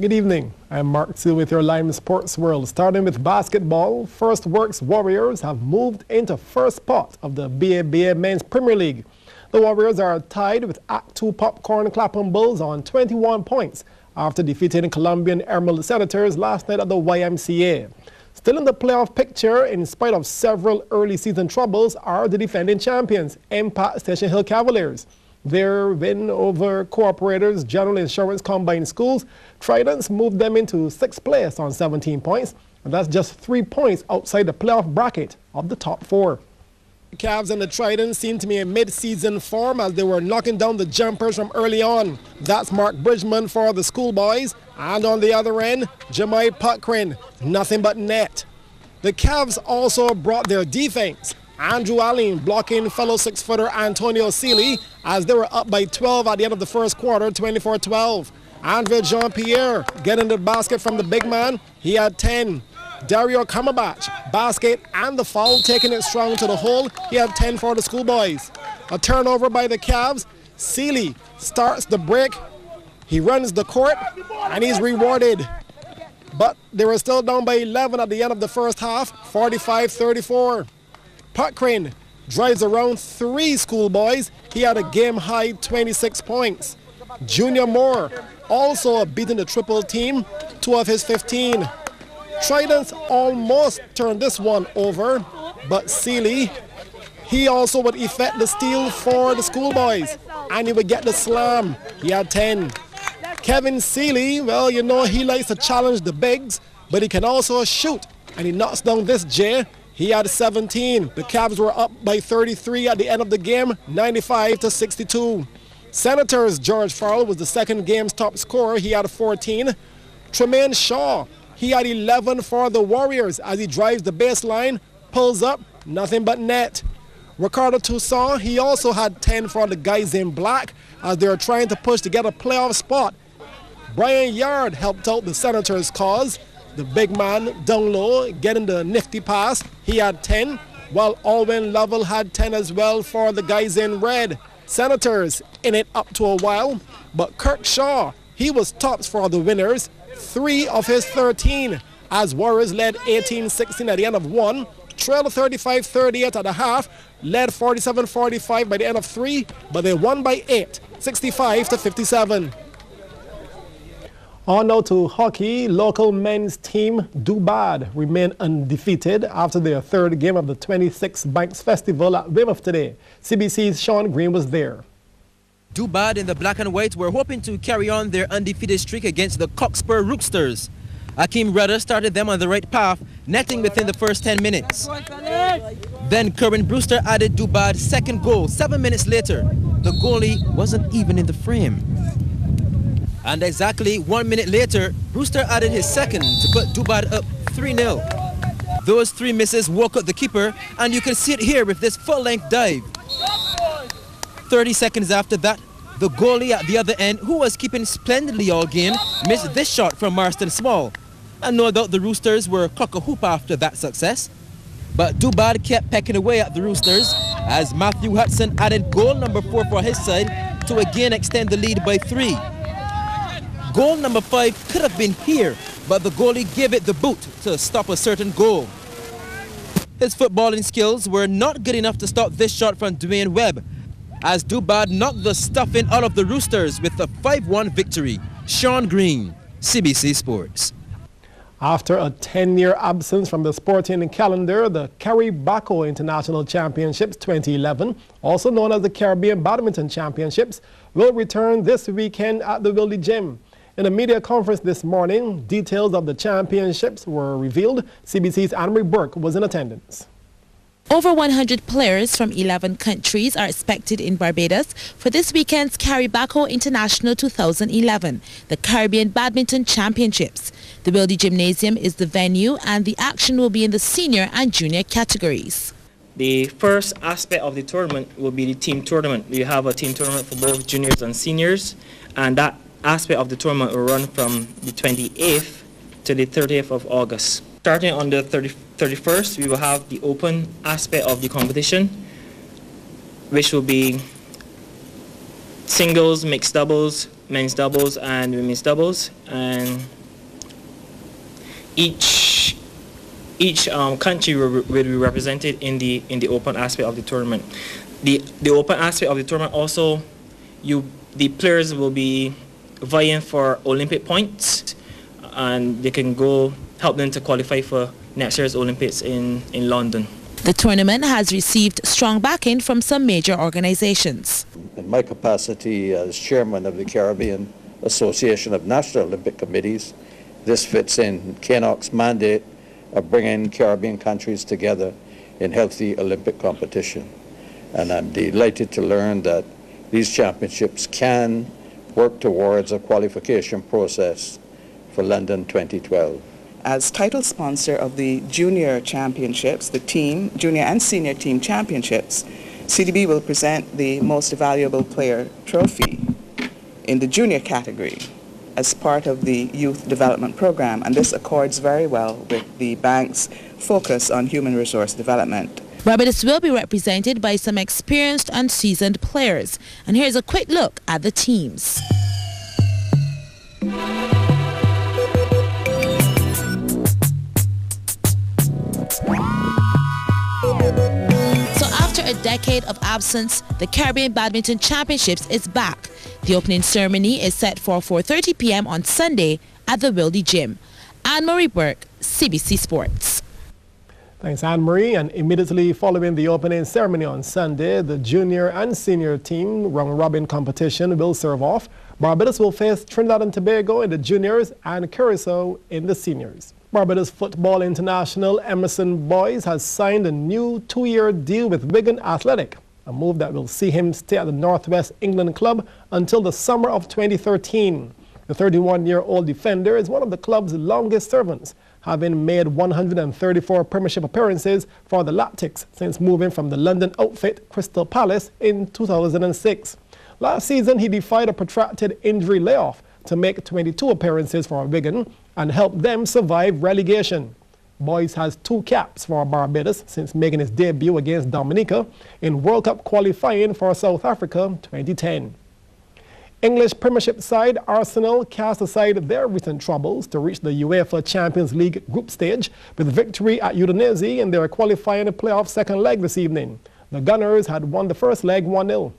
Good evening. I'm Mark Seal with your Lime Sports World. Starting with basketball, First Works Warriors have moved into first spot of the BABA Men's Premier League. The Warriors are tied with Act 2 Popcorn Clapham Bulls on 21 points after defeating Colombian Emerald Senators last night at the YMCA. Still in the playoff picture, in spite of several early season troubles, are the defending champions, Impact Station Hill Cavaliers. Their win over Cooperators General Insurance Combined Schools, Tridents moved them into 6th place on 17 points, and that's just 3 points outside the playoff bracket of the top 4. The Cavs and the Tridents seem to be in mid-season form as they were knocking down the jumpers from early on. That's Mark Bridgman for the schoolboys, and on the other end, Jemai Puckrin, nothing but net. The Cavs also brought their defense. Andrew Allen blocking fellow 6-footer Antonio Seeley as they were up by 12 at the end of the first quarter, 24-12. Andre Jean-Pierre getting the basket from the big man. He had 10. Dario Kamabach, basket and the foul, taking it strong to the hole. He had 10 for the schoolboys. A turnover by the Cavs. Seeley starts the break. He runs the court and he's rewarded. But they were still down by 11 at the end of the first half, 45-34. Puckrin drives around 3 schoolboys. He had a game-high 26 points. Junior Moore also beating the triple team, 2 of his 15. Tridents almost turned this one over, but Seeley, he also would effect the steal for the schoolboys, and he would get the slam. He had 10. Kevin Seeley, well, you know, he likes to challenge the bigs, but he can also shoot, and he knocks down this J. He had 17. The Cavs were up by 33 at the end of the game, 95-62. Senators' George Farrell was the second game's top scorer. He had 14. Tremaine Shaw, he had 11 for the Warriors as he drives the baseline, pulls up, nothing but net. Ricardo Toussaint, he also had 10 for the guys in black as they were trying to push to get a playoff spot. Brian Yard helped out the Senators' cause. The big man down low getting the nifty pass. He had 10, while Alwyn Lovell had 10 as well for the guys in red. Senators in it up to a while, but Kirk Shaw, he was tops for the winners, 3 of his 13, as Warriors led 18-16 at the end of 1, trailed 35-38 at the half, led 47-45 by the end of 3, but they won by 8, 65-57. On now to hockey. Local men's team Dubad remain undefeated after their 3rd game of the 26th Banks Festival at Weymouth today. CBC's Sean Green was there. Dubad in the black and white were hoping to carry on their undefeated streak against the Cockspur Rooksters. Akeem Rudder started them on the right path, netting within the first 10 minutes. Then Kerwin Brewster added Dubad's second goal 7 minutes later. The goalie wasn't even in the frame. And exactly 1 minute later, Brewster added his second to put Dubad up 3-0. Those 3 misses woke up the keeper, and you can see it here with this full-length dive. 30 seconds after that, the goalie at the other end, who was keeping splendidly all game, missed this shot from Marston Small. And no doubt the Roosters were cock-a-hoop after that success. But Dubad kept pecking away at the Roosters as Matthew Hudson added goal number 4 for his side to again extend the lead by 3. Goal number 5 could have been here, but the goalie gave it the boot to stop a certain goal. His footballing skills were not good enough to stop this shot from Dwayne Webb, as Dubad knocked the stuffing out of the Roosters with a 5-1 victory. Sean Green, CBC Sports. After a 10-year absence from the sporting calendar, the Caribbaco International Championships 2011, also known as the Caribbean Badminton Championships, will return this weekend at the Wildy Gym. In a media conference this morning, details of the championships were revealed. CBC's Anne-Marie Burke was in attendance. Over 100 players from 11 countries are expected in Barbados for this weekend's Caribbaco International 2011, the Caribbean Badminton Championships. The Wildy Gymnasium is the venue and the action will be in the senior and junior categories. The first aspect of the tournament will be the team tournament. We have a team tournament for both juniors and seniors, and that aspect of the tournament will run from the 28th to the 30th of August. Starting on the 31st, we will have the open aspect of the competition, which will be singles, mixed doubles, men's doubles and women's doubles, and each country will be represented in the open aspect of the tournament. The open aspect of the tournament also, the players will be vying for Olympic points, and they can go help them to qualify for next year's Olympics in London. The tournament has received strong backing from some major organizations. In my capacity as chairman of the Caribbean Association of National Olympic Committees, this fits in KNOC's mandate of bringing Caribbean countries together in healthy Olympic competition. And I'm delighted to learn that these championships can work towards a qualification process for London 2012. As title sponsor of the junior championships, the junior and senior team championships, CDB will present the most valuable player trophy in the junior category as part of the youth development program, and this accords very well with the bank's focus on human resource development. Barbados will be represented by some experienced and seasoned players, and here's a quick look at the teams. A decade of absence, the Caribbean Badminton Championships is back. The opening ceremony is set for 4:30 p.m. on Sunday at the Wildy Gym. Anne-Marie Burke, CBC Sports. Thanks, Anne-Marie. And immediately following the opening ceremony on Sunday, the junior and senior team round-robin competition will serve off. Barbados will face Trinidad and Tobago in the juniors and Curacao in the seniors. Barbados Football International Emerson Boyce has signed a new 2-year deal with Wigan Athletic, a move that will see him stay at the Northwest England club until the summer of 2013. The 31-year-old defender is one of the club's longest servants, having made 134 Premiership appearances for the Lactics since moving from the London outfit Crystal Palace in 2006. Last season, he defied a protracted injury layoff to make 22 appearances for Wigan and help them survive relegation. Boyce has 2 caps for Barbados since making his debut against Dominica in World Cup qualifying for South Africa 2010. English Premiership side Arsenal cast aside their recent troubles to reach the UEFA Champions League group stage with victory at Udinese in their qualifying playoff second leg this evening. The Gunners had won the first leg 1-0.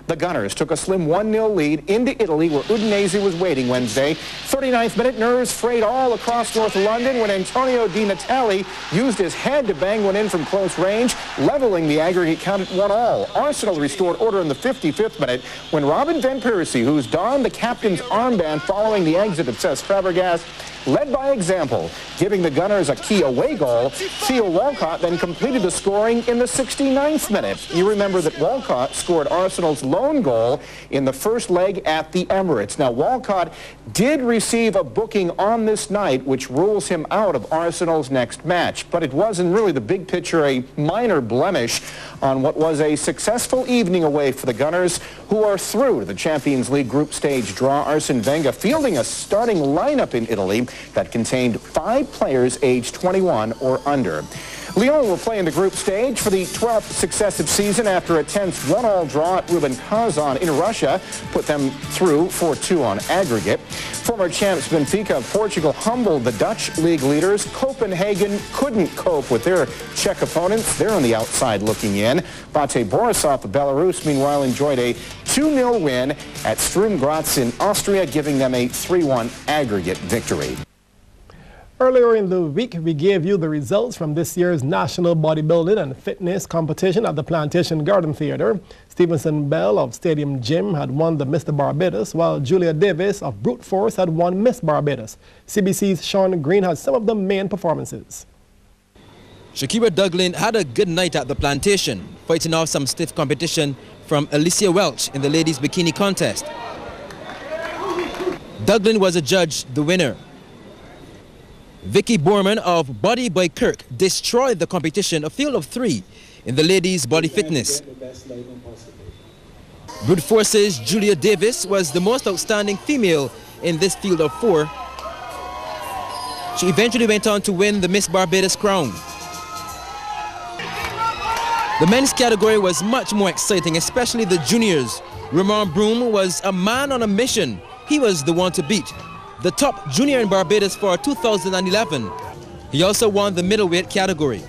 The Gunners took a slim 1-0 lead into Italy, where Udinese was waiting Wednesday. 39th minute, nerves frayed all across North London when Antonio Di Natale used his head to bang one in from close range, leveling the aggregate count at 1-1. Arsenal restored order in the 55th minute when Robin van Persie, who's donned the captain's armband following the exit of Cesc Fabregas, led by example, giving the Gunners a key away goal. Theo Walcott then completed the scoring in the 69th minute. You remember that Walcott scored Arsenal's lone goal in the first leg at the Emirates. Now, Walcott did receive a booking on this night, which rules him out of Arsenal's next match. But it was, in really the big picture, a minor blemish on what was a successful evening away for the Gunners, who are through to the Champions League group stage draw. Arsene Wenger fielding a starting lineup in Italy that contained 5 players aged 21 or under. Lyon will play in the group stage for the 12th successive season after a tense 1-1 draw at Rubin Kazan in Russia put them through 4-2 on aggregate. Former champs Benfica of Portugal humbled the Dutch league leaders. Copenhagen couldn't cope with their Czech opponents. They're on the outside looking in. Bate Borisov of Belarus, meanwhile, enjoyed a 2-0 win at Sturm Graz in Austria, giving them a 3-1 aggregate victory. Earlier in the week, we gave you the results from this year's National Bodybuilding and Fitness competition at the Plantation Garden Theatre. Stevenson Bell of Stadium Gym had won the Mr. Barbados, while Julia Davis of Brute Force had won Miss Barbados. CBC's Sean Green had some of the main performances. Shakira Duglin had a good night at the Plantation, fighting off some stiff competition from Alicia Welch in the ladies' bikini contest. Duglin was adjudged the winner. Vicky Borman of Body by Kirk destroyed the competition, a field of 3, in the ladies' body fitness. Brute Force's Julia Davis was the most outstanding female in this field of 4. She eventually went on to win the Miss Barbados crown. The men's category was much more exciting, especially the juniors, Ramon Broom was a man on a mission. He was the one to beat, the top junior in Barbados for 2011. He also won the middleweight category.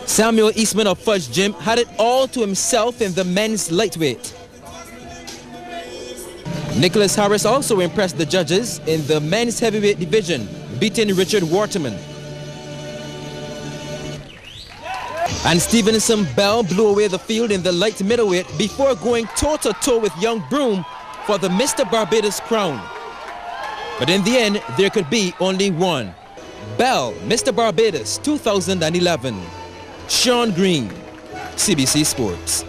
Samuel Eastman of Fudge Gym had it all to himself in the men's lightweight. Nicholas Harris also impressed the judges in the men's heavyweight division, beating Richard Waterman. And Stevenson Bell blew away the field in the light middleweight before going toe-to-toe with young Broom for the Mr. Barbados crown. But in the end, there could be only one. Bell, Mr. Barbados 2011. Sean Green, CBC Sports.